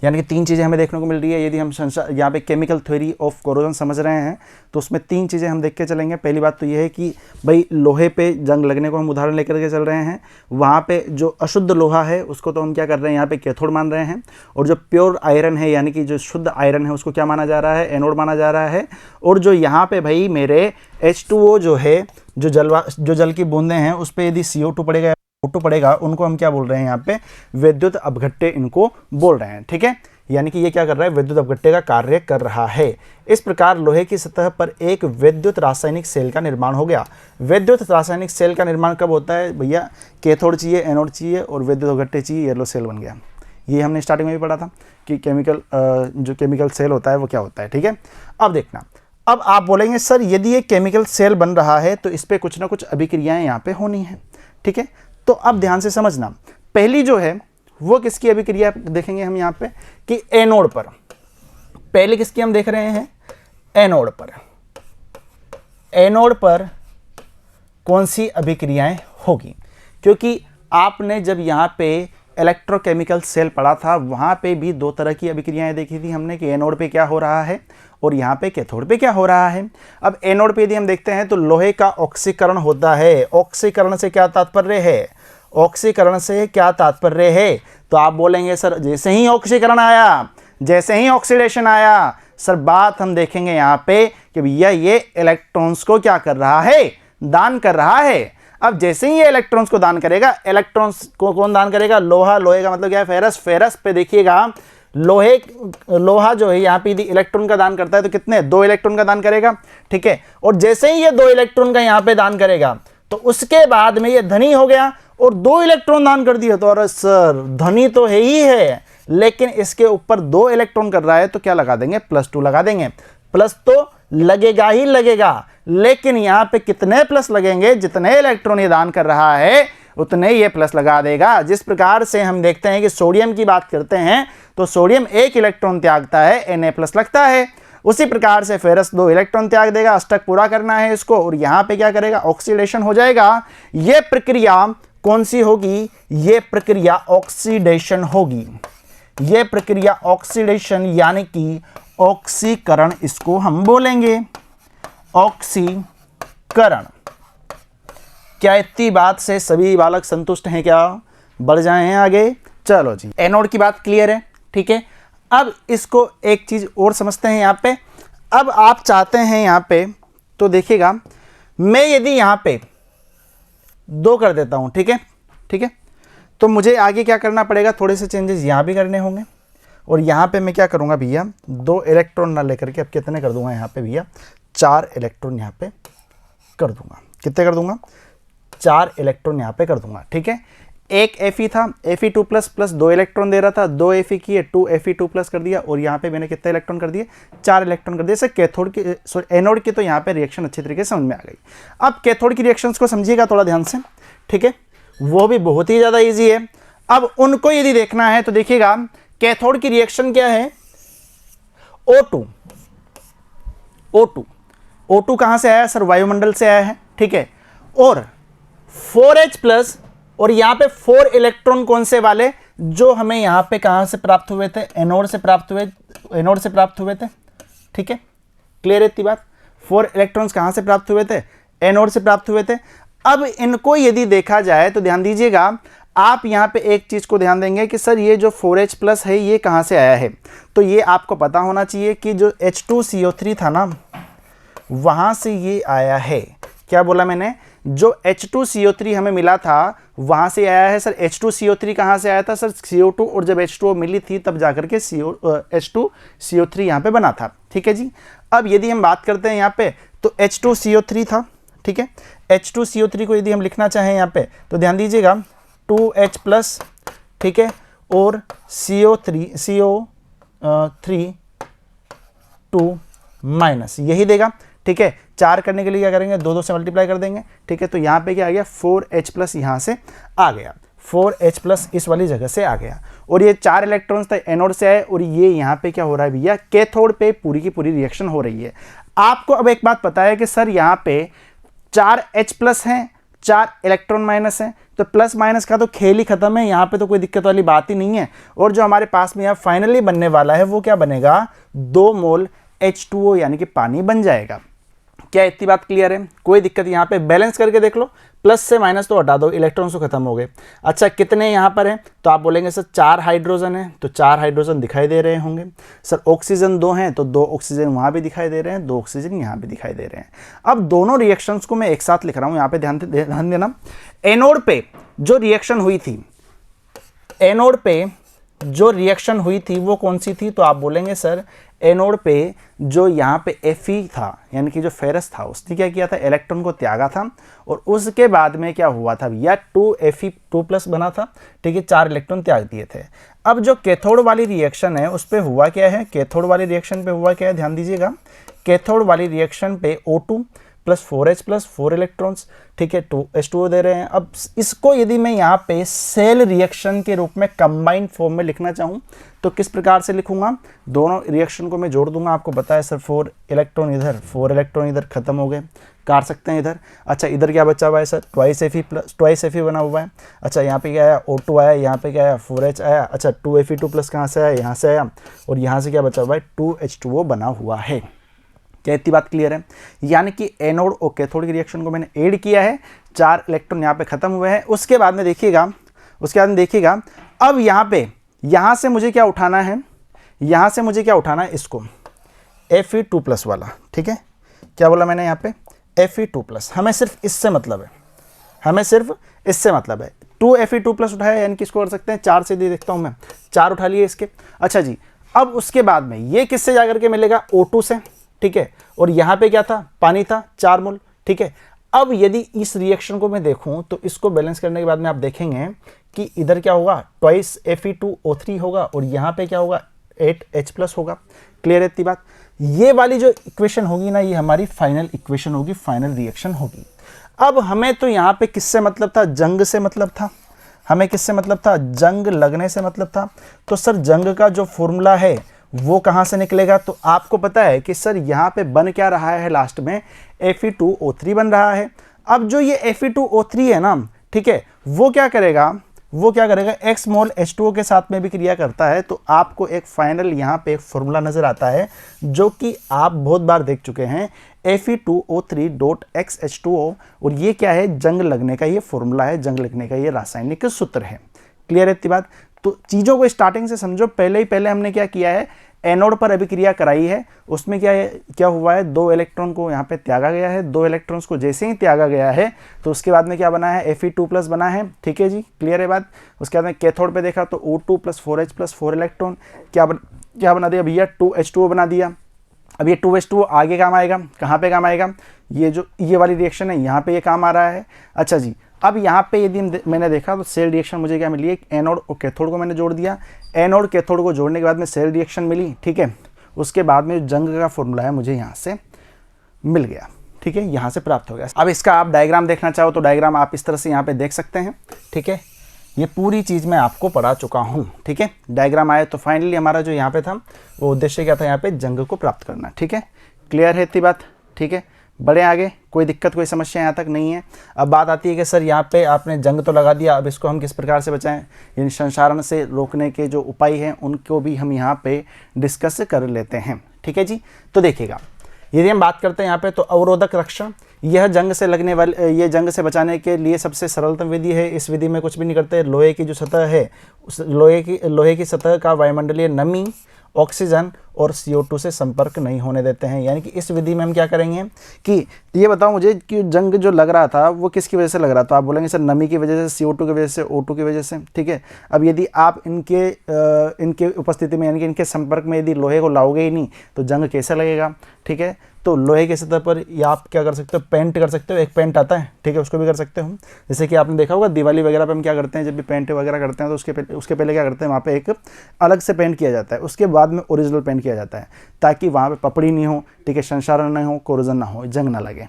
यानी कि तीन चीज़ें हमें देखने को मिल रही है। यदि हम यहाँ पे केमिकल थ्योरी ऑफ कोरोजन समझ रहे हैं तो उसमें तीन चीज़ें हम देख के चलेंगे। पहली बात तो ये है कि भाई लोहे पे जंग लगने को हम उदाहरण लेकर के चल रहे हैं। वहाँ पे जो अशुद्ध लोहा है उसको तो हम क्या कर रहे हैं, यहाँ पे कैथोड मान रहे हैं, और जो प्योर आयरन है यानी कि जो शुद्ध आयरन है उसको क्या माना जा रहा है, एनोड माना जा रहा है। और जो यहाँ पे भाई मेरे H2O जो है, जो जल की बूंदें हैं उस पर यदि CO2 पड़ेगा, O2 पड़ेगा, उनको हम क्या बोल रहे हैं, यहाँ पे विद्युत अपघट्य इनको बोल रहे हैं। ठीक है, यानी कि ये क्या कर रहा है, विद्युत अपघट्य का कार्य कर रहा है। इस प्रकार लोहे की सतह पर एक विद्युत रासायनिक सेल का निर्माण हो गया। विद्युत रासायनिक सेल का निर्माण कब होता है भैया, कैथोड चाहिए, एनोड चाहिए और विद्युत अपघट्य चाहिए, येलो सेल बन गया। ये हमने स्टार्टिंग में भी पढ़ा था कि जो केमिकल सेल होता है वो क्या होता है। ठीक है, अब देखना, अब आप बोलेंगे सर यदि ये केमिकल सेल बन रहा है तो इस पर कुछ ना कुछ अभिक्रियाएं यहाँ पे होनी है। ठीक है, तो अब ध्यान से समझना, पहली जो है वो किसकी अभिक्रिया देखेंगे हम यहाँ पे कि एनोड पर। पहले किसकी हम देख रहे हैं, एनोड पर। एनोड पर कौन सी अभिक्रियाएं होगी, क्योंकि आपने जब यहाँ पे इलेक्ट्रोकेमिकल सेल पढ़ा था वहाँ पे भी दो तरह की अभिक्रियाएं देखी थी हमने कि एनोड पे क्या हो रहा है और यहाँ पे कैथोड पे क्या हो रहा है। अब एनोड पे यदि हम देखते हैं तो लोहे का ऑक्सीकरण होता है। ऑक्सीकरण से क्या तात्पर्य है, ऑक्सीकरण से क्या तात्पर्य है, तो आप बोलेंगे सर जैसे ही ऑक्सीकरण आया, जैसे ही ऑक्सीडेशन आया, सर बात हम देखेंगे यहाँ पे कि भैया ये इलेक्ट्रॉन्स को क्या कर रहा है, दान कर रहा है। अब जैसे ही ये इलेक्ट्रॉन्स को दान करेगा, इलेक्ट्रॉन्स को कौन दान करेगा, लोहा। लोहे का मतलब क्या है, फेरस। फेरस पे देखिएगा लोहा जो है यहाँ पे यदि इलेक्ट्रॉन का दान करता है तो कितने, 2 इलेक्ट्रॉन का दान करेगा। ठीक है, और जैसे ही ये 2 इलेक्ट्रॉन का यहाँ पे दान करेगा तो उसके बाद में ये धनी हो गया और 2 इलेक्ट्रॉन दान कर दिया। तो अरे सर धनी तो है ही है, लेकिन इसके ऊपर 2 इलेक्ट्रॉन कर रहा है तो क्या लगा देंगे, +2 लगा देंगे। प्लस तो लगेगा ही लगेगा, लेकिन यहाँ पे कितने प्लस लगेंगे, जितने इलेक्ट्रॉन ये दान कर रहा है उतने ये प्लस लगा देगा। जिस प्रकार से हम देखते हैं कि सोडियम की बात करते हैं तो सोडियम 1 इलेक्ट्रॉन त्यागता है, Na+ लगता है। उसी प्रकार से फेरस 2 इलेक्ट्रॉन त्याग देगा, अष्टक पूरा करना है इसको, और यहाँ पे क्या करेगा, ऑक्सीडेशन हो जाएगा। ये प्रक्रिया कौन सी होगी, ये प्रक्रिया ऑक्सीडेशन होगी। ये प्रक्रिया ऑक्सीडेशन यानी कि ऑक्सीकरण इसको हम बोलेंगे, ऑक्सीकरण। क्या इतनी बात से सभी बालक संतुष्ट हैं, क्या बढ़ जाए हैं आगे। चलो जी, एनोड की बात क्लियर है। ठीक है, अब इसको एक चीज और समझते हैं यहाँ पे। अब आप चाहते हैं यहाँ पे तो देखिएगा, मैं यदि यहाँ पे 2 कर देता हूँ, ठीक है, ठीक है, तो मुझे आगे क्या करना पड़ेगा, थोड़े से चेंजेस यहाँ भी करने होंगे। और यहाँ पे मैं क्या करूँगा भैया, 2 इलेक्ट्रॉन ना लेकर के अब कितने कर दूंगा यहाँ पे भैया, 4 इलेक्ट्रॉन यहाँ पे कर दूंगा। कितने कर दूंगा, 4 इलेक्ट्रॉन यहाँ पे कर दूंगा। ठीक है, एक Fe था, Fe2 प्लस 2 इलेक्ट्रॉन दे रहा था, 2 Fe किए, 2 Fe2 प्लस कर दिया, और यहाँ पे मैंने कितने इलेक्ट्रॉन कर दिए, 4 इलेक्ट्रॉन कर दिए। सर कैथोड की, एनोड की तो यहाँ पे रिएक्शन अच्छी तरीके से समझ में आ गई। अब कैथोड की रिएक्शंस को समझिएगा थोड़ा ध्यान से। ठीक है, वो भी बहुत ही ज़्यादा ईजी है। अब उनको यदि देखना है तो देखिएगा, कैथोड की रिएक्शन क्या है, O2 O2 कहाँ से आया सर? वायुमंडल से आया है, ठीक है। और 4H प्लस, और यहाँ पे 4 इलेक्ट्रॉन कौन से वाले, जो हमें यहाँ पे कहाँ से प्राप्त हुए थे? एनोड से प्राप्त हुए थे, ठीक है। क्लियर है इतनी बात? 4 इलेक्ट्रॉन्स कहाँ से प्राप्त हुए थे? एनोड से प्राप्त हुए थे। अब इनको यदि देखा जाए तो ध्यान दीजिएगा, आप यहाँ पे एक चीज को ध्यान देंगे कि सर ये जो 4H प्लस है ये कहाँ से आया है? तो ये आपको पता होना चाहिए कि जो H2CO3 था ना, वहां से ये आया है। क्या बोला मैंने? जो H2CO3 हमें मिला था वहां से आया है। सर H2CO3 कहाँ से आया था? सर CO2, और जब H2O मिली थी तब जाकर के H2CO3 यहाँ पे बना था, ठीक है जी। अब यदि हम बात करते हैं यहाँ पे, तो H2CO3 था, ठीक है। H2CO3 को यदि हम लिखना चाहें यहाँ पे तो ध्यान दीजिएगा 2H प्लस, ठीक है, और CO3 2 माइनस, यही देगा, ठीक है। 4 करने के लिए क्या करेंगे? 2 से मल्टीप्लाई कर देंगे, ठीक है। तो यहाँ पे क्या आ गया? 4H प्लस यहाँ से आ गया, 4H प्लस इस वाली जगह से आ गया। और ये 4 इलेक्ट्रॉन्स तो एनोड से आए, और ये यहाँ पे क्या हो रहा है भैया? कैथोड पे पूरी की पूरी रिएक्शन हो रही है। आपको अब एक बात पता है कि सर यहाँ पे 4 H प्लस हैं, 4 इलेक्ट्रॉन माइनस हैं, तो प्लस माइनस का तो खेल ही खत्म है, यहाँ पे तो कोई दिक्कत वाली बात ही नहीं है। और जो हमारे पास में यहाँ फाइनली बनने वाला है वो क्या बनेगा? 2 मोल H2O यानी कि पानी बन जाएगा। क्या इतनी बात क्लियर है? कोई दिक्कत? यहाँ पे बैलेंस करके देख लो, प्लस से माइनस तो हटा दो, इलेक्ट्रॉन्स तो खत्म हो गए। अच्छा, कितने यहाँ पर हैं? तो आप बोलेंगे सर 4 हाइड्रोजन है, तो 4 हाइड्रोजन दिखाई दे रहे होंगे। सर ऑक्सीजन 2 हैं, तो 2 ऑक्सीजन वहाँ भी दिखाई दे रहे हैं, 2 ऑक्सीजन यहाँ भी दिखाई दे रहे हैं। अब दोनों रिएक्शंस को मैं एक साथ लिख रहा हूँ, यहाँ पे ध्यान देना। एनोड पे जो रिएक्शन हुई थी, एनोड पे जो रिएक्शन हुई थी वो कौन सी थी? तो आप बोलेंगे सर एनोड पे जो यहाँ पे Fe था, यानी कि जो फेरस था, उसने क्या किया था? इलेक्ट्रॉन को त्यागा था, और उसके बाद में क्या हुआ था भैया? 2Fe2 प्लस बना था, ठीक है। 4 इलेक्ट्रॉन त्याग दिए थे। अब जो कैथोड वाली रिएक्शन है उस पर हुआ क्या है? कैथोड वाली रिएक्शन पे हुआ क्या है? ध्यान दीजिएगा, कैथोड वाली रिएक्शन पे O2 plus 4H plus 4 electrons, ठीक है, 2H2O दे रहे हैं। अब इसको यदि मैं यहाँ पे सेल रिएक्शन के रूप में कंबाइंड फॉर्म में लिखना चाहूँ तो किस प्रकार से लिखूंगा? दोनों रिएक्शन को मैं जोड़ दूंगा। आपको पता है सर 4 इलेक्ट्रॉन इधर, 4 इलेक्ट्रॉन इधर, खत्म हो गए, काट सकते हैं इधर। अच्छा, इधर क्या बचा हुआ है सर? ट्वाइस Fe बना हुआ है। अच्छा, यहाँ पे क्या आया? O2 आया, यहाँ पे क्या आया? 4H आया। अच्छा, 2Fe2 प्लस कहाँ से आया? यहाँ से आया, और यहाँ से क्या बचा हुआ है? 2H2O बना हुआ है। क्या इतनी बात क्लियर है? यानी कि एनोड और कैथोड की रिएक्शन को मैंने ऐड किया है, 4 इलेक्ट्रॉन यहाँ पे खत्म हुए हैं। उसके बाद में देखिएगा, अब यहाँ पे, यहाँ से मुझे क्या उठाना है? यहाँ से मुझे क्या उठाना है? इसको Fe2 प्लस वाला, ठीक है। क्या बोला मैंने यहाँ पे? Fe2 plus. हमें सिर्फ इससे मतलब है, 2Fe2 प्लस उठाया, यानी कि इसको कर सकते हैं 4 से, देखता हूँ मैं, 4 उठा लिए इसके। अच्छा जी, अब उसके बाद में ये किससे जाकर के मिलेगा? O2 से, ठीक है। और यहाँ पे क्या था? पानी था, 4 मोल, ठीक है। अब यदि इस रिएक्शन को मैं देखूं तो इसको बैलेंस करने के बाद में आप देखेंगे कि इधर क्या होगा? ट्वाइस Fe2O3 होगा, और यहाँ पे क्या होगा? 8H प्लस होगा। क्लियर है इतनी बात? ये वाली जो इक्वेशन होगी ना, ये हमारी फाइनल इक्वेशन होगी, फाइनल रिएक्शन होगी। अब हमें तो यहाँ पे किससे मतलब था? जंग से मतलब था। हमें किससे मतलब था? जंग लगने से मतलब था। तो सर जंग का जो फॉर्मूला है वो कहाँ से निकलेगा? तो आपको पता है कि सर यहाँ पे बन क्या रहा है? लास्ट में Fe2O3 बन रहा है। अब जो ये Fe2O3 है ना, ठीक है, वो क्या करेगा? X मोल H2O के साथ में भी क्रिया करता है। तो आपको एक फाइनल यहाँ पे एक फॉर्मूला नजर आता है जो कि आप बहुत बार देख चुके हैं, Fe2O3.XH2O, और ये क्या है? जंग लगने का ये फॉर्मूला है, जंग लगने का ये रासायनिक सूत्र है। क्लियर है इतनी बात? तो चीज़ों को स्टार्टिंग से समझो। पहले हमने क्या किया है? एनोड पर अभिक्रिया कराई है। उसमें क्या हुआ है? 2 इलेक्ट्रॉन को यहाँ पे त्यागा गया है। 2 इलेक्ट्रॉन्स को जैसे ही त्यागा गया है तो उसके बाद में क्या बना है? Fe2 प्लस बना है, ठीक है जी, क्लियर है बात। उसके बाद में कैथोड पे देखा तो O2 plus 4H plus 4 electron क्या बना दिया भैया? 2H2O बना दिया। अब ये 2H2O आगे काम आएगा, कहाँ पे काम आएगा? ये वाली रिएक्शन है, यहाँ पे ये काम आ रहा है। अच्छा जी, अब यहाँ पे यदि मैंने देखा तो सेल रिएक्शन मुझे क्या मिली? एनोड और कैथोड को मैंने जोड़ दिया। एनोड कैथोड को जोड़ने के बाद में सेल रिएक्शन मिली, ठीक है। उसके बाद में जंग का फॉर्मूला है मुझे यहाँ से मिल गया, ठीक है, यहाँ से प्राप्त हो गया। अब इसका आप डायग्राम देखना चाहो तो डायग्राम आप इस तरह से यहाँ पे देख सकते हैं, ठीक है। ये पूरी चीज़ मैं आपको पढ़ा चुका हूँ, ठीक है। डायग्राम आए तो फाइनली हमारा जो यहाँ पे था वो उद्देश्य क्या था? यहाँ पे जंग को प्राप्त करना, ठीक है। क्लियर है इतनी बात? ठीक है, बढ़े आगे, कोई दिक्कत कोई समस्या यहाँ तक नहीं है। अब बात आती है कि सर यहाँ पे आपने जंग तो लगा दिया, अब इसको हम किस प्रकार से बचाएं, इन संचारण से रोकने के जो उपाय हैं उनको भी हम यहाँ पे डिस्कस कर लेते हैं। ठीक है जी। तो देखिएगा, यदि हम बात करते हैं यहाँ पे तो अवरोधक रक्षा, यह जंग से लगने वाले, ये जंग से बचाने के लिए सबसे सरलतम विधि है। इस विधि में कुछ भी नहीं करते, लोहे की जो सतह है उस लोहे की सतह का वायुमंडलीय नमी, ऑक्सीजन और CO2 से संपर्क नहीं होने देते हैं। यानी कि इस विधि में हम क्या करेंगे कि ये बताओ मुझे कि जंग जो लग रहा था वो किसकी वजह से लग रहा था। आप बोलेंगे सर नमी की वजह से, CO2 की वजह से, O2 की वजह से। ठीक है। अब यदि आप इनके उपस्थिति में यानी कि इनके संपर्क में यदि लोहे को लाओगे ही नहीं तो जंग कैसे लगेगा। ठीक है। तो लोहे की सतह पर या आप क्या कर सकते हो, पेंट कर सकते हो, एक पेंट आता है, ठीक है, उसको भी कर सकते हो। जैसे कि आपने देखा होगा दिवाली वगैरह पे हम क्या करते हैं, जब भी पेंट वगैरह करते हैं तो उसके पहले क्या करते हैं, वहाँ पे एक अलग से पेंट किया जाता है, उसके बाद में ओरिजिनल पेंट किया जाता है, ताकि वहाँ पे पपड़ी नहीं हो, ठीक है, संक्षारण नहीं हो, कोरोजन ना हो, जंग ना लगे।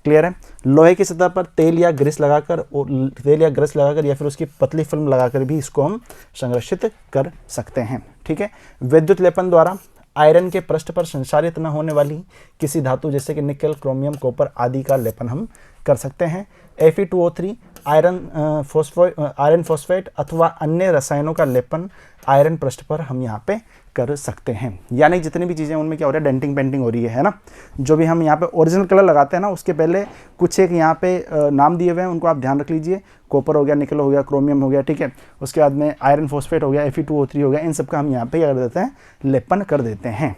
क्लियर है। लोहे की सतह पर तेल या ग्रीस लगाकर या फिर उसकी पतली फिल्म लगाकर भी इसको हम संरक्षित कर सकते हैं। ठीक है। विद्युत लेपन द्वारा आयरन के पृष्ठ पर संचारित न होने वाली किसी धातु जैसे कि निकल, क्रोमियम, कॉपर आदि का लेपन हम कर सकते हैं। Fe2O3 आयरन फॉस्फेट अथवा अन्य रसायनों का लेपन आयरन पृष्ठ पर हम यहाँ पे कर सकते हैं। यानी जितनी भी चीज़ें उनमें क्या हो रहा है, डेंटिंग पेंटिंग हो रही है ना। जो भी हम यहाँ पे ओरिजिनल कलर लगाते हैं ना, उसके पहले कुछ एक यहाँ पे नाम दिए हुए हैं, उनको आप ध्यान रख लीजिए। कॉपर हो गया, निकल हो गया, क्रोमियम हो गया, ठीक है, उसके बाद में आयरन फॉस्फेट हो गया, Fe2O3 हो गया, इन सब का हम यहाँ पे क्या कर देते हैं, लेपन कर देते हैं।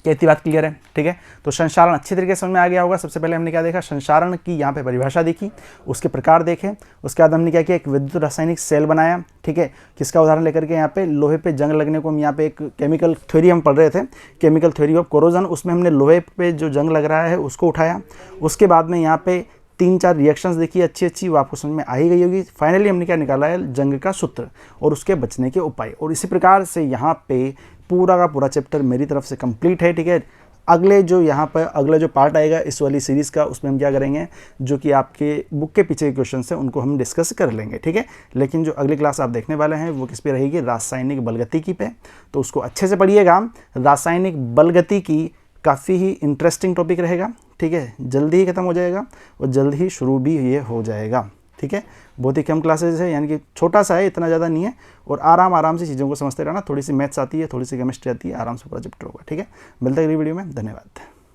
क्या इतनी बात क्लियर है। ठीक है। तो संचारण अच्छी तरीके से समझ में आ गया होगा। सबसे पहले हमने क्या देखा, संचारण की यहाँ पे परिभाषा देखी, उसके प्रकार देखे, उसके बाद हमने क्या किया, एक विद्युत रासायनिक सेल बनाया। ठीक है। किसका उदाहरण लेकर के यहाँ पे लोहे पे जंग लगने को हम यहाँ पे एक केमिकल थ्योरी हम पढ़ रहे थे, केमिकल थ्योरी ऑफ कोरोजन, उसमें हमने लोहे पे जो जंग लग रहा है उसको उठाया। उसके बाद में यहाँ पे 3-4 रिएक्शंस देखी अच्छी, वो आपको समझ में आ ही गई होगी। फाइनली हमने क्या निकाला है, जंग का सूत्र और उसके बचने के उपाय। और इसी प्रकार से यहाँ पे पूरा का पूरा चैप्टर मेरी तरफ से कंप्लीट है। ठीक है। अगला जो पार्ट आएगा इस वाली सीरीज़ का, उसमें हम क्या करेंगे, जो कि आपके बुक के पीछे के क्वेश्चन है उनको हम डिस्कस कर लेंगे। ठीक है। लेकिन जो अगली क्लास आप देखने वाले हैं वो किस पे रहेगी, रासायनिक बलगतिकी पे। तो उसको अच्छे से पढ़िएगा। रासायनिक बलगतिकी काफ़ी ही इंटरेस्टिंग टॉपिक रहेगा। ठीक है। जल्दी ही खत्म हो जाएगा और जल्द ही शुरू भी ये हो जाएगा। ठीक है। बहुत ही कम क्लासेज है, यानी कि छोटा सा है, इतना ज़्यादा नहीं है, और आराम से चीज़ों को समझते रहना। थोड़ी सी मैथ्स आती है, थोड़ी सी केमिस्ट्री आती है, आराम से पूरा चैप्टर होगा। ठीक है। मिलते हैं अगली वीडियो में। धन्यवाद।